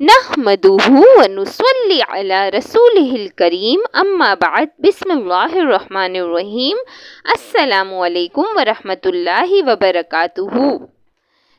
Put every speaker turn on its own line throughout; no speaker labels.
नहमदुहु व नुसल्ली अला रसूलिहिल करीम अम्मा बाद बिस्मिल्लाहिर रहमानिर रहीम अस्सलामु अलैकुम व रहमतुल्लाहि व बरकातुहू।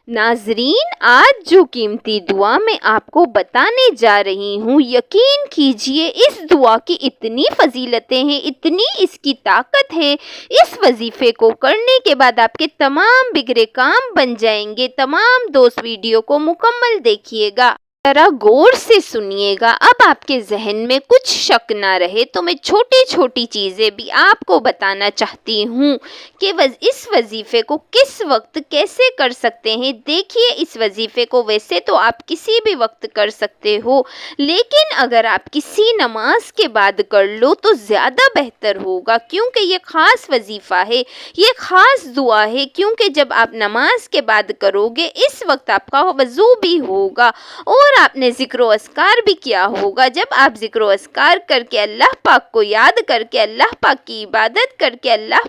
नाजरीन, आज जो कीमती दुआ मैं आपको बताने जा रही हूँ, यकीन कीजिए इस दुआ की इतनी फजीलतें हैं, इतनी इसकी ताकत है। इस वजीफे को करने के बाद आपके तमाम बिगड़े काम बन जाएंगे। तमाम दोस्त वीडियो को मुकम्मल देखिएगा, जरा गौर से सुनिएगा। अब आपके जहन में कुछ शक ना रहे तो मैं छोटी छोटी चीज़ें भी आपको बताना चाहती हूँ कि इस वजीफ़े को किस वक्त कैसे कर सकते हैं। देखिए, इस वजीफ़े को वैसे तो आप किसी भी वक्त कर सकते हो, लेकिन अगर आप किसी नमाज के बाद कर लो तो ज़्यादा बेहतर होगा, क्योंकि ये ख़ास वजीफ़ा है, ये ख़ास दुआ है। क्योंकि जब आप नमाज के बाद करोगे इस वक्त आपका वज़ू भी होगा और आपने ज़िक्र अस्कार भी किया होगा। जब आप ज़िक्र अस्कार करके अल्लाह पाक को याद करके अल्लाह पाक की इबादत करके अल्लाह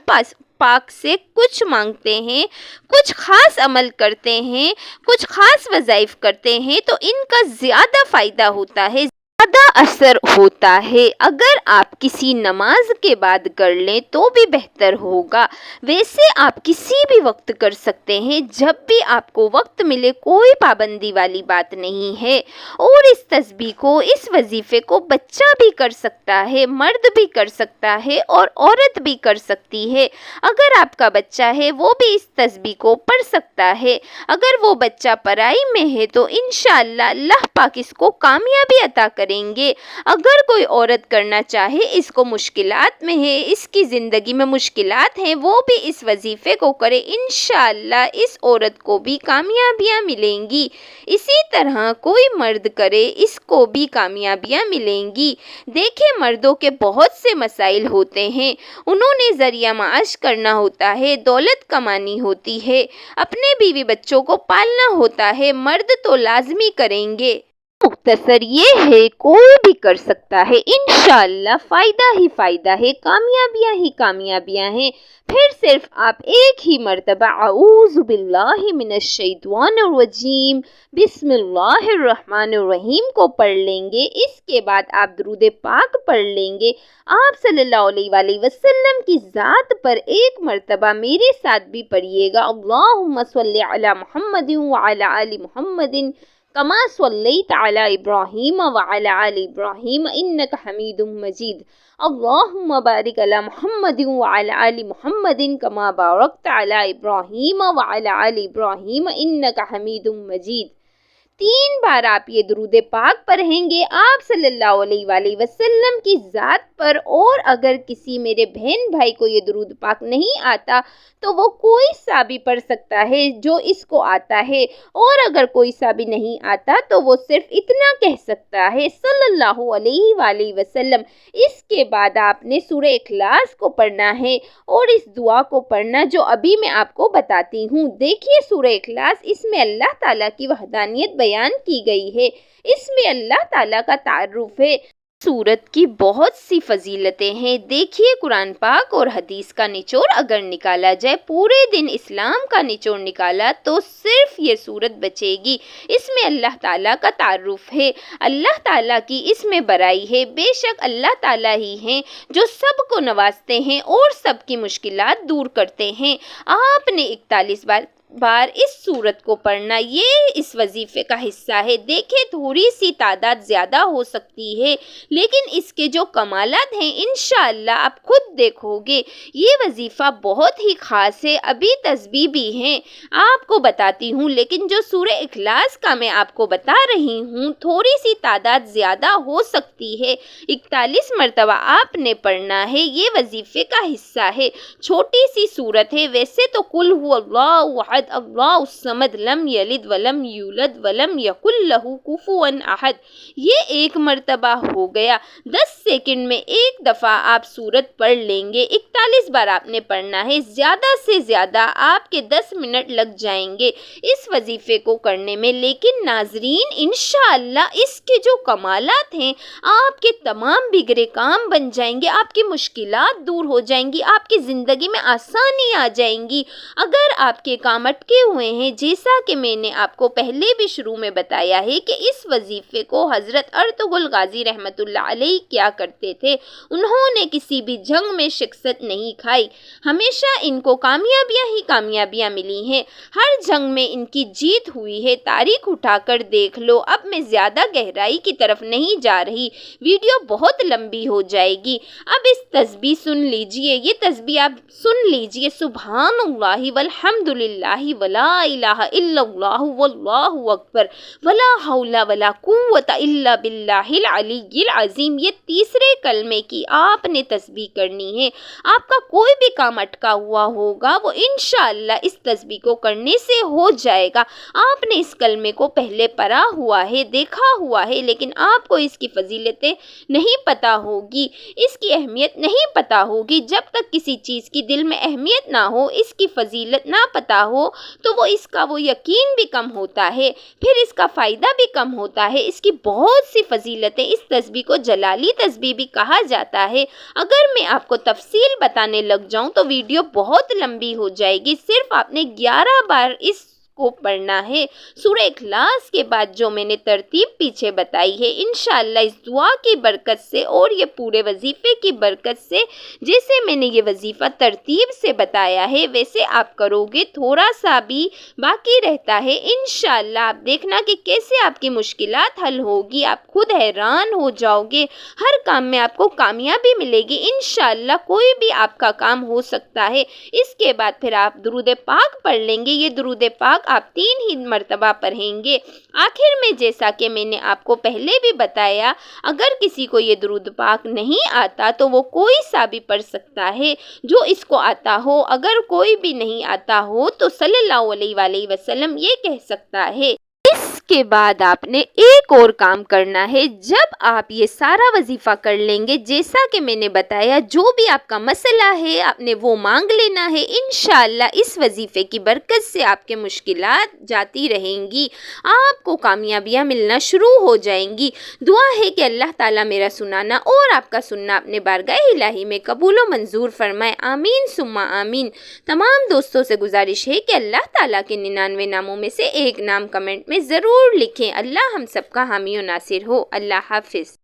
पाक से कुछ मांगते हैं, कुछ ख़ास अमल करते हैं, कुछ ख़ास वज़ाइफ करते हैं, तो इनका ज़्यादा फ़ायदा होता है, ज़्यादा असर होता है। अगर आप किसी नमाज के बाद कर लें तो भी बेहतर होगा। वैसे आप किसी भी वक्त कर सकते हैं, जब भी आपको वक्त मिले, कोई पाबंदी वाली बात नहीं है। और इस तस्बीह को, इस वजीफ़े को बच्चा भी कर सकता है, मर्द भी कर सकता है और औरत भी कर सकती है। अगर आपका बच्चा है वो भी इस तस्बीह को पढ़ सकता है। अगर वो बच्चा पढ़ाई में है तो इंशाअल्लाह अल्लाह पाक इसको कामयाबी अता करेंगे। अगर कोई औरत करना चाहे, इसको मुश्किलात में है, इसकी ज़िंदगी में मुश्किलात हैं, वो भी इस वजीफ़े को करे, इंशाअल्लाह इस औरत को भी कामयाबियाँ मिलेंगी। इसी तरह कोई मर्द करे, इसको भी कामयाबियाँ मिलेंगी। देखिए, मर्दों के बहुत से मसाइल होते हैं, उन्होंने ज़रिया माश करना होता है, दौलत कमानी होती है, अपने बीवी बच्चों को पालना होता है, मर्द तो लाजमी करेंगे। मुख्तसर ये है, कोई भी कर सकता है, इंशाअल्लाह फ़ायदा ही फ़ायदा है, कामयाबियाँ ही कामयाबियाँ हैं। फिर सिर्फ आप एक ही मर्तबा अऊज़ु बिल्लाहि मिनश शैतानिर रजीम बिस्मिल्लाहिर रहमानिर रहीम को पढ़ लेंगे। इसके बाद आप दुरूद पाक पढ़ लेंगे। आप सल्लल्लाहु अलैहि वसल्लम की ज़ात पर एक मर्तबा मेरे साथ भी पढ़िएगा, अल्लाहुम्मा सल्लि अला मुहम्मदिन व अला आलि मुहम्मदिन कमा सल्लैत अला इब्राहीम व अला आलि इब्राहीम इन्नका हमीदुम मजीद। अल्लाहुम्मा बारिक अला मुहम्मदिन व अला आलि मुहम्मदिन कमा बारकत अला इब्राहीम व अला आलि इब्राहीम इन्नका हमीदुम मजीद। 3 बार आप ये दुरूद पाक पढ़ेंगे आप सल्लल्लाहु अलैहि वसल्लम की ज़ात पर। और अगर किसी मेरे बहन भाई को ये दुरूद पाक नहीं आता तो वो कोई सा भी पढ़ सकता है जो इसको आता है, और अगर कोई सा भी नहीं आता तो वो सिर्फ इतना कह सकता है, सल्लल्लाहु अलैहि वसल्लम। इसके बाद आपने सूरह इखलास को पढ़ना है और इस दुआ को पढ़ना जो अभी मैं आपको बताती हूँ। देखिए, सूरह इखलास, इसमें अल्लाह ताला की वहदानियत बयान की गई है, इसमें अल्लाह ताला का तारुफ है। सूरत की बहुत सी फजीलतें हैं। देखिए, कुरान पाक और हदीस का निचोड़ अगर निकाला जाए, पूरे दिन इस्लाम का निचोड़ निकाला तो सिर्फ ये सूरत बचेगी। इसमें अल्लाह ताला का तारुफ है, अल्लाह ताला की इसमें बड़ाई है। बेशक अल्लाह ताला ही हैं जो सबको नवाजते हैं और सबकी मुश्किलात दूर करते हैं। आपने 41 बार इस सूरत को पढ़ना, ये इस वजीफ़े का हिस्सा है। देखिए, थोड़ी सी तादाद ज़्यादा हो सकती है, लेकिन इसके जो कमालात हैं इंशाअल्लाह आप खुद देखोगे। ये वजीफ़ा बहुत ही ख़ास है। अभी तस्बीह भी हैं, आपको बताती हूँ, लेकिन जो सूरह इखलास का मैं आपको बता रही हूँ, थोड़ी सी तादाद ज़्यादा हो सकती है। 41 मरतबा आपने पढ़ना है, ये वजीफ़े का हिस्सा है। छोटी सी सूरत है, वैसे तो कुल हुवल्लाहु अहद अल्लाहु समद लम यलिद वलम यूलद वलम यकुल लहू कुफुवन अहद, ये एक मर्तबा हो गया। 10 सेकंड में एक दफ़ा आप सूरत पढ़ लेंगे। 41 बार आपने पढ़ना है, ज़्यादा से ज़्यादा आपके 10 मिनट लग जाएंगे इस वजीफ़े को करने में। लेकिन नाजरीन, इंशाअल्लाह इसके जो कमालात हैं, आपके तमाम बिगड़े काम बन जाएंगे, आपकी मुश्किलात दूर हो जाएंगी, आपकी ज़िंदगी में आसानी आ जाएंगी। अगर आपके काम بٹکے ہوئے ہیں۔ جیسا کہ میں نے آپ کو پہلے بھی شروع میں بتایا ہے کہ اس وظیفے کو حضرت ارطغرل غازی رحمۃ اللہ علیہ کیا کرتے تھے۔ انہوں نے کسی بھی جنگ میں شکست نہیں کھائی، ہمیشہ ان کو کامیابیاں ہی کامیابیاں ملی ہیں، ہر جنگ میں ان کی جیت ہوئی ہے۔ تاریخ اٹھا کر دیکھ لو۔ اب میں زیادہ گہرائی کی طرف نہیں جا رہی، ویڈیو بہت لمبی ہو جائے گی۔ اب اس تسبیح سن لیجئے، یہ تسبیح آپ سن لیجئے: سبحان اللہ والحمد للہ ولا الہ الا اللہ واللہ اکبر ولا حول ولا قوت الا باللہ العلی العظیم۔ یہ تیسرے کلمے کی آپ نے تسبیح کرنی ہے۔ آپ کا کوئی بھی کام اٹکا ہوا ہوگا وہ انشاءاللہ اس تسبیح کو کرنے سے ہو جائے گا۔ آپ نے اس کلمے کو پہلے پڑھا ہوا ہے، دیکھا ہوا ہے، لیکن آپ کو اس کی فضیلتیں نہیں پتہ ہوگی، اس کی اہمیت نہیں پتہ ہوگی۔ جب تک کسی چیز کی دل میں اہمیت نہ ہو، اس کی فضیلت نہ پتہ ہو، تو اس کا یقین بھی کم ہوتا ہے، پھر اس کا فائدہ بھی کم ہوتا ہے۔ اس کی بہت سی فضیلتیں، اس تسبیح کو جلالی تسبیح بھی کہا جاتا ہے۔ اگر میں آپ کو تفصیل بتانے لگ جاؤں تو ویڈیو بہت لمبی ہو جائے گی۔ صرف آپ نے 11 بار اس کو پڑھنا ہے۔ سورہ اخلاص کے بعد جو میں نے ترتیب پیچھے بتائی ہے، انشاءاللہ اس دعا کی برکت سے اور یہ پورے وظیفے کی برکت سے، جیسے میں نے یہ وظیفہ ترتیب سے بتایا ہے ویسے آپ کرو گے، تھوڑا سا بھی باقی رہتا ہے، انشاءاللہ آپ دیکھنا کہ کیسے آپ کی مشکلات حل ہوگی، آپ خود حیران ہو جاؤ گے۔ ہر کام میں آپ کو کامیابی ملے گی، انشاءاللہ کوئی بھی آپ کا کام ہو سکتا ہے۔ اس کے بعد پھر آپ درود پاک پڑھ لیں گے۔ یہ درود پاک آپ 3 ہی مرتبہ پڑھیں گے۔ آخر میں جیسا کہ میں نے آپ کو پہلے بھی بتایا، اگر کسی کو یہ درود پاک نہیں آتا تو وہ کوئی سا بھی پڑھ سکتا ہے جو اس کو آتا ہو۔ اگر کوئی بھی نہیں آتا ہو تو صلی اللہ علیہ وآلہ وسلم یہ کہہ سکتا ہے۔ اس کے بعد آپ نے ایک اور کام کرنا ہے۔ جب آپ یہ سارا وظیفہ کر لیں گے، جیسا کہ میں نے بتایا، جو بھی آپ کا مسئلہ ہے آپ نے وہ مانگ لینا ہے۔ انشاءاللہ اس وظیفے کی برکت سے آپ کے مشکلات جاتی رہیں گی، آپ کو کامیابیاں ملنا شروع ہو جائیں گی۔ دعا ہے کہ اللہ تعالیٰ میرا سنانا اور آپ کا سننا اپنے بارگاہ الہی میں قبول و منظور فرمائے، آمین ثم آمین۔ تمام دوستوں سے گزارش ہے کہ اللہ تعالیٰ کے 99 ناموں میں سے ایک نام کمنٹ میں ضرور لکھیں۔ اللہ ہم سب کا حامی و ناصر ہو۔ اللہ حافظ۔